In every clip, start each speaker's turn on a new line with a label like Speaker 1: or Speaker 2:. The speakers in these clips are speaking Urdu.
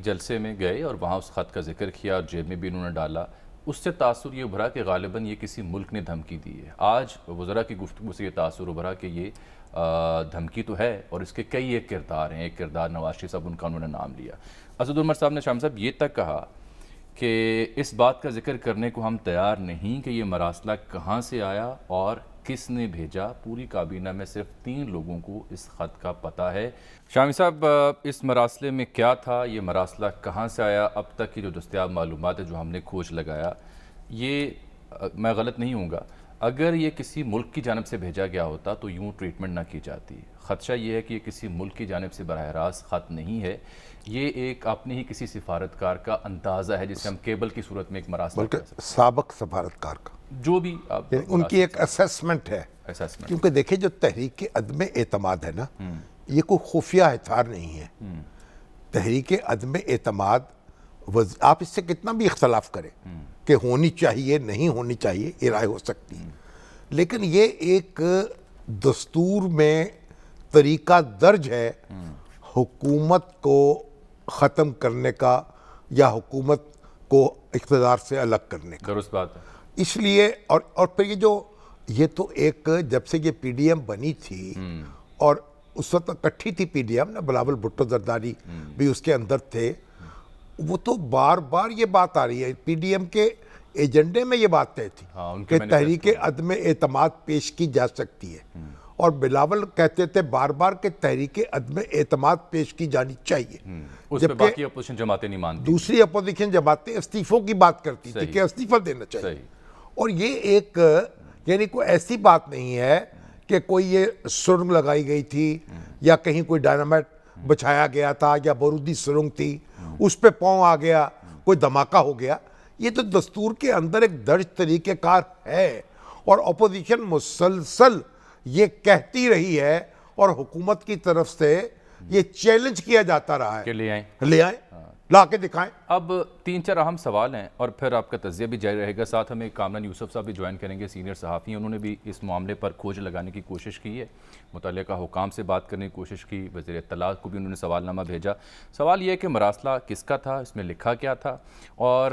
Speaker 1: جلسے میں گئے اور وہاں اس خط کا ذکر کیا اور جیب میں بھی انہوں نے ڈالا، اس سے تاثر یہ ابھرا کہ غالباً یہ کسی ملک نے دھمکی دی ہے۔ آج وزراء کی گفتگو سے یہ تاثر ابھرا کہ یہ دھمکی تو ہے اور اس کے کئی ایک کردار ہیں۔ ایک کردار نواز شریف صاحب، ان کا انہوں نے نام لیا۔ اسد عمر صاحب نے شامی صاحب یہ تک کہا کہ اس بات کا ذکر کرنے کو ہم تیار نہیں کہ یہ مراسلہ کہاں سے آیا اور کس نے بھیجا۔ پوری کابینہ میں صرف 3 لوگوں کو اس خط کا پتہ ہے۔ شامی صاحب، اس مراسلے میں کیا تھا؟ یہ مراسلہ کہاں سے آیا؟ اب تک کی جو دستیاب معلومات ہے، جو ہم نے کھوج لگایا، یہ میں غلط نہیں ہوں گا، اگر یہ کسی ملک کی جانب سے بھیجا گیا ہوتا تو یوں ٹریٹمنٹ نہ کی جاتی۔ خدشہ یہ ہے کہ یہ کسی ملک کی جانب سے براہ راست خط نہیں ہے، یہ ایک اپنے ہی کسی سفارتکار کا اندازہ ہے، جسے ہم کیبل کی صورت میں ایک مراسلہ
Speaker 2: بلکہ سابق سفارتکار کا،
Speaker 1: جو بھی
Speaker 2: ان کی ایک اسیسمنٹ ہے۔ کیونکہ دیکھیں، جو تحریک عدم اعتماد ہے نا، یہ کوئی خفیہ ہتھیار نہیں ہے۔ تحریک عدم اعتماد، آپ اس سے کتنا بھی اختلاف کریں کہ ہونی چاہیے نہیں ہونی چاہیے، یہ رائے ہو سکتی ہے، لیکن یہ ایک دستور میں طریقہ درج ہے حکومت کو ختم کرنے کا یا حکومت کو اقتدار سے الگ کرنے کا۔
Speaker 1: درست بات ہے۔
Speaker 2: اس لیے اور پھر یہ تو ایک، جب سے یہ پی ڈی ایم بنی تھی اور اس وقت کٹھی تھی پی ڈی ایم نا، بلاول بھٹو زرداری بھی اس کے اندر تھے، وہ تو بار بار یہ بات آ رہی ہے، پی ڈی ایم کے ایجنڈے میں یہ بات طے تھی کہ تحریک عدم اعتماد پیش کی جا سکتی ہے، اور بلاول کہتے تھے بار بار کہ تحریک عدم اعتماد پیش کی جانی چاہیے،
Speaker 1: اس پہ باقی اپوزیشن جماعتیں نہیں مانتی،
Speaker 2: دوسری اپوزیشن جماعتیں استعفوں کی بات کرتی تھی کہ استعفیٰ دینا چاہیے۔ اور یہ ایک، یعنی کوئی ایسی بات نہیں ہے کہ کوئی یہ سرنگ لگائی گئی تھی یا کہیں کوئی ڈائنامائٹ بچھایا گیا تھا یا بارودی سرنگ تھی، اس پہ پاؤں آ گیا، کوئی دھماکہ ہو گیا۔ یہ تو دستور کے اندر ایک درج طریقہ کار ہے، اور اپوزیشن مسلسل یہ کہتی رہی ہے اور حکومت کی طرف سے یہ چیلنج کیا جاتا رہا ہے
Speaker 1: کہ لے
Speaker 2: آئیں، لا کے دکھائیں۔
Speaker 1: اب 3-4 اہم سوال ہیں اور پھر آپ کا تجزیہ بھی جاری رہے گا، ساتھ ہمیں کامران یوسف صاحب بھی جوائن کریں گے، سینئر صحافی ہیں، انہوں نے بھی اس معاملے پر کھوج لگانے کی کوشش کی ہے، متعلقہ حکام سے بات کرنے کی کوشش کی، وزیر اطلاع کو بھی انہوں نے سوال نامہ بھیجا۔ سوال یہ ہے کہ مراسلہ کس کا تھا، اس میں لکھا کیا تھا، اور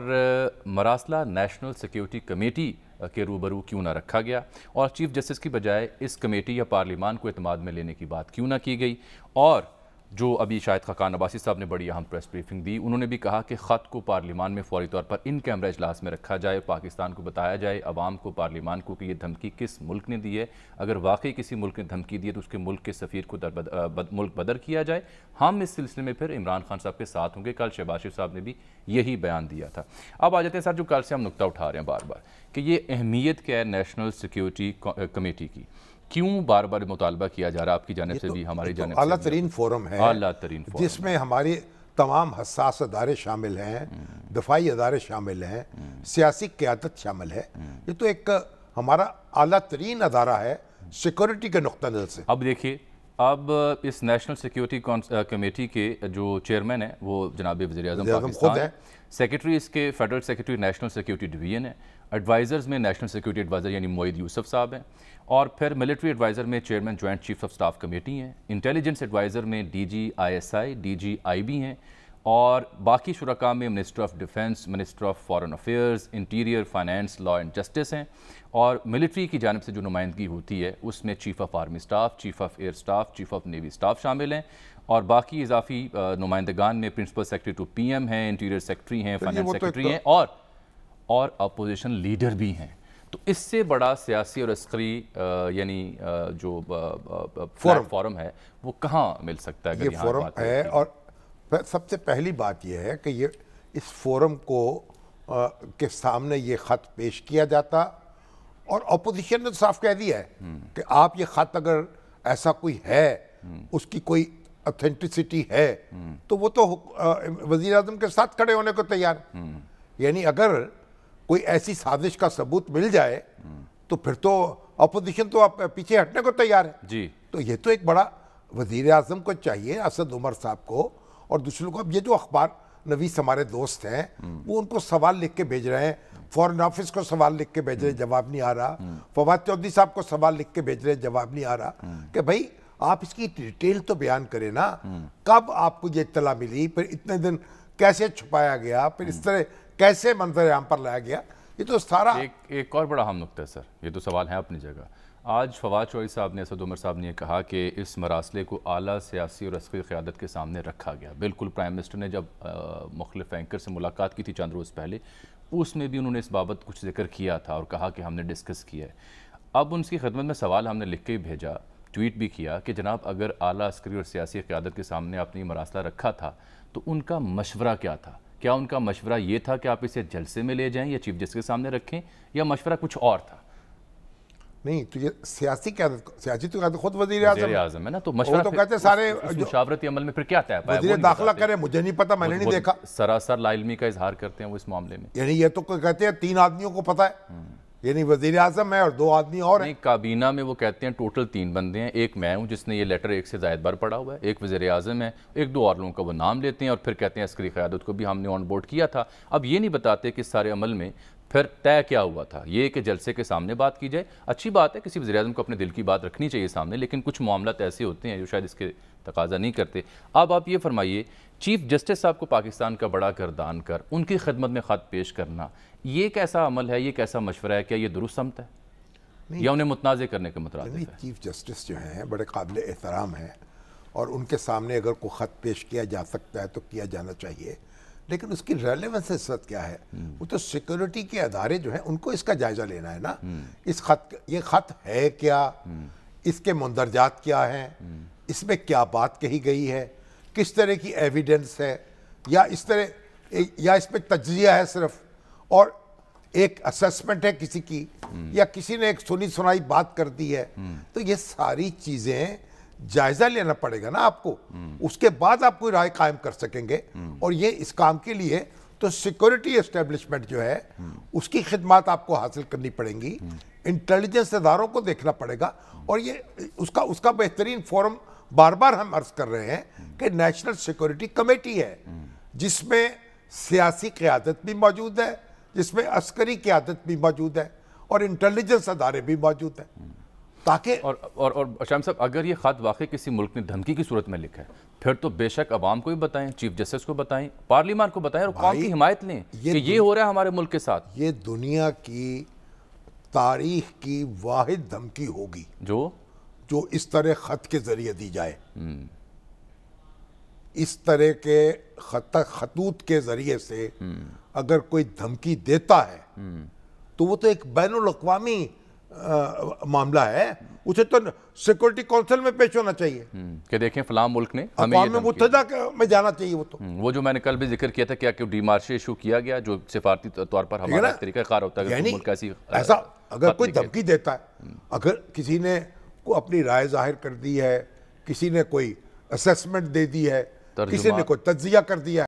Speaker 1: مراسلہ نیشنل سیکیورٹی کمیٹی کے روبرو کیوں نہ رکھا گیا، اور چیف جسٹس کی بجائے اس کمیٹی یا پارلیمان کو اعتماد میں لینے کی بات کیوں نہ کی گئی۔ اور جو ابھی شاہد خاقان عباسی صاحب نے بڑی اہم پریس بریفنگ دی، انہوں نے بھی کہا کہ خط کو پارلیمان میں فوری طور پر ان کیمرہ اجلاس میں رکھا جائے، پاکستان کو بتایا جائے، عوام کو، پارلیمان کو، کہ یہ دھمکی کس ملک نے دی ہے، اگر واقعی کسی ملک نے دھمکی دی ہے تو اس کے ملک کے سفیر کو ملک بدر کیا جائے۔ ہم اس سلسلے میں پھر عمران خان صاحب کے ساتھ ہوں گے، کل شہباز شریف صاحب نے بھی یہی بیان دیا تھا۔ اب آ جاتے ہیں سر، جو کل سے ہم نقطہ اٹھا رہے ہیں بار بار، کہ یہ اہمیت کیا ہے نیشنل سیکیورٹی کمیٹی کی، کیوں بار بار مطالبہ کیا جا رہا ہے آپ کی جانب سے بھی، ہماری جانب سے؟
Speaker 2: اعلیٰ ترین فورم ہے،
Speaker 1: اعلیٰ ترین فورم،
Speaker 2: جس میں ہماری تمام حساس ادارے شامل ہیں، دفاعی ادارے شامل ہیں، سیاسی قیادت شامل ہے۔ یہ تو ایک ہمارا اعلیٰ ترین ادارہ ہے سیکورٹی کے نقطہ نظر سے۔
Speaker 1: اب دیکھیے، اب اس نیشنل سیکیورٹی کمیٹی کے جو چیئرمین ہیں وہ جناب وزیر اعظم پاکستان ہیں، سیکرٹری اس کے federal secretary national security division ہے، ایڈوائزرز میں نیشنل سیکیورٹی ایڈوائزر یعنی معید یوسف صاحب ہیں، اور پھر ملٹری ایڈوائزر میں chairman joint chief of staff committee ہیں، انٹیلیجنس ایڈوائزر میں D G I S I, D G I B ہیں، اور باقی شرکاء میں minister of defence, minister of foreign affairs, interior, finance, law and justice ہیں، اور ملٹری کی جانب سے جو نمائندگی ہوتی ہے اس میں chief of army staff, chief of air staff, chief of navy staff شامل ہیں، اور باقی اضافی نمائندگان میں principal secretary to P M ہیں، انٹیریئر سیکرٹری ہیں، فائنانس سیکرٹری ہیں، اور اپوزیشن لیڈر بھی ہیں۔ تو اس سے بڑا سیاسی اور عسکری یعنی جو پلیٹ فارم ہے وہ کہاں مل سکتا ہے؟
Speaker 2: یہ فورم ہے، اور سب سے پہلی بات یہ ہے کہ یہ اس فورم کو کے سامنے یہ خط پیش کیا جاتا، اور اپوزیشن نے صاف کہہ دیا ہے کہ آپ یہ خط اگر ایسا کوئی ہے، اس کی کوئی اتھینٹسٹی ہے، تو وہ تو وزیر اعظم کے ساتھ کھڑے ہونے کو تیار ہے۔ یعنی اگر کوئی ایسی سازش کا ثبوت مل جائے تو پھر تو اپوزیشن تو پیچھے ہٹنے کو تیار ہے۔
Speaker 1: جی،
Speaker 2: تو یہ تو ایک بڑا وزیر اعظم کو چاہیے، اسد عمر صاحب کو اور دوسروں کو۔ اب یہ جو اخبار نویس ہمارے دوست ہیں، وہ ان کو سوال لکھ کے بھیج رہے ہیں، فورن آفس کو سوال لکھ کے بھیج رہے ہیں، جواب نہیں آ رہا، فواد چودھری صاحب کو سوال لکھ کے بھیج رہے ہیں، جواب نہیں آ رہا، کہ بھائی آپ اس کی ڈیٹیل تو بیان کریں نا، کب آپ کو یہ اطلاع ملی، پھر اتنے دن کیسے چھپایا گیا، پھر اس طرح کیسے منظر عام پر لایا گیا، یہ تو سارا
Speaker 1: ایک اور بڑا اہم نقطہ ہے سر، یہ تو سوال ہے اپنی جگہ۔ آج فواد چوہدری صاحب نے، اسد عمر صاحب نے یہ کہا کہ اس مراسلے کو اعلیٰ سیاسی اور عسکری قیادت کے سامنے رکھا گیا۔ بالکل پرائم منسٹر نے جب مختلف اینکر سے ملاقات کی تھی چند روز پہلے، اس میں بھی انہوں نے اس بابت کچھ ذکر کیا تھا اور کہا کہ ہم نے ڈسکس کیا ہے۔ اب ان کی خدمت میں سوال ہم نے لکھ کے بھیجا، ٹویٹ بھی کیا کہ جناب اگر اعلیٰ عسکری اور سیاسی قیادت کے سامنے آپ نے یہ مراسلہ رکھا تھا تو ان کا مشورہ کیا تھا؟ کیا ان کا مشورہ یہ تھا کہ آپ اسے جلسے میں لے جائیں یا چیف جسٹس کے سامنے رکھیں، یا مشورہ کچھ اور تھا؟
Speaker 2: نہیں، تو یہ سیاسی قیادت، سیاسی تو قیادت خود وزیر اعظم
Speaker 1: ہے نا، تو مشورہ
Speaker 2: تو کہتے ہیں سارے
Speaker 1: اس مشاورتی عمل میں پھر کیا طے پایا؟
Speaker 2: وزیر داخلہ کرے، مجھے نہیں پتا، میں نے نہیں دیکھا۔
Speaker 1: سراسر لا علمی کا اظہار کرتے ہیں وہ اس معاملے میں،
Speaker 2: یعنی یہ تو کہتے ہیں 3 آدمیوں کو پتا ہے، یعنی وزیر اعظم ہے اور 2 آدمی اور ہیں۔
Speaker 1: کابینہ میں وہ کہتے ہیں ٹوٹل 3 بندے ہیں، ایک میں ہوں جس نے یہ لیٹر 1 سے زائد بار پڑھا ہوا ہے، ایک وزیر اعظم ہے، 1-2 اور لوگوں کا وہ نام لیتے ہیں، اور پھر کہتے ہیں عسکری قیادت کو بھی ہم نے آن بورڈ کیا تھا۔ اب یہ نہیں بتاتے کہ اس سارے عمل میں پھر طے کیا ہوا تھا۔ یہ کہ جلسے کے سامنے بات کی جائے، اچھی بات ہے، کسی وزیر اعظم کو اپنے دل کی بات رکھنی چاہیے سامنے، لیکن کچھ معاملات ایسے ہوتے ہیں جو شاید اس کے تقاضا نہیں کرتے۔ اب آپ یہ فرمائیے، چیف جسٹس صاحب کو پاکستان کا بڑا گردان کر ان کی خدمت میں خط پیش کرنا، یہ کیسا عمل ہے، یہ کیسا مشورہ ہے؟ کیا یہ درست سمت ہے یا انہیں متنازع کرنے کے مترادف ہے؟
Speaker 2: چیف جسٹس جو ہیں بڑے قابل احترام ہیں، اور ان کے سامنے اگر کوئی خط پیش کیا جا سکتا ہے تو کیا جانا چاہیے، لیکن اس کی ریلیونس اس وقت کیا ہے؟ وہ تو سیکورٹی کے ادارے جو ہیں ان کو اس کا جائزہ لینا ہے نا، اس خط، یہ خط ہے کیا، اس کے مندرجات کیا ہیں، اس میں کیا بات کہی گئی ہے، کس طرح کی ایویڈنس ہے، یا اس طرح، یا اس میں تجزیہ ہے صرف، اور ایک اسیسمنٹ ہے کسی کی، یا کسی نے ایک سنی سنائی بات کر دی ہے۔ تو یہ ساری چیزیں جائزہ لینا پڑے گا نا آپ کو، اس کے بعد آپ کوئی رائے قائم کر سکیں گے۔ اور یہ اس کام کے لیے تو سیکورٹی اسٹیبلشمنٹ جو ہے اس کی خدمات آپ کو حاصل کرنی پڑیں گی، انٹیلیجنس اداروں کو دیکھنا پڑے گا، اور یہ اس کا بہترین فورم بار بار ہم عرض کر رہے ہیں کہ نیشنل سیکورٹی کمیٹی ہے، جس میں سیاسی قیادت بھی موجود ہے، جس میں عسکری قیادت بھی موجود ہے، اور انٹیلیجنس ادارے بھی موجود ہیں، تاکہ
Speaker 1: اور شاہم صاحب اگر یہ خط واقعی کسی ملک نے دھمکی کی صورت میں لکھا ہے پھر تو بے شک عوام کو بھی بتائیں، چیف جسٹس کو بتائیں، پارلیمان کو بتائیں، اور قوم کی حمایت لیں کہ یہ ہو رہا ہے ہمارے ملک کے ساتھ۔
Speaker 2: یہ دنیا کی تاریخ کی واحد دھمکی ہوگی جو اس طرح خط کے ذریعے دی جائے، اس طرح کے خطوط کے ذریعے سے اگر کوئی دھمکی دیتا ہے تو وہ تو ایک بین الاقوامی معاملہ ہے، اسے تو سیکورٹی کونسل میں پیش ہونا چاہیے
Speaker 1: کہ دیکھیں فلاں ملک نے ہمیں
Speaker 2: اقوام متحدہ میں جانا چاہیے۔
Speaker 1: وہ جو میں نے کل بھی ذکر کیا تھا، کیا کہ ڈی مارشے ایشو کیا گیا جو سفارتی طور پر ہمارا طریقہ کار ہوتا ہے،
Speaker 2: ایسا اگر کوئی دھمکی دیتا ہے، اگر کسی نے کو اپنی رائے ظاہر کر دی ہے، کسی نے کوئی اسیسمنٹ دے دی ہے، کسی نے کوئی تجزیہ کر دیا ہے،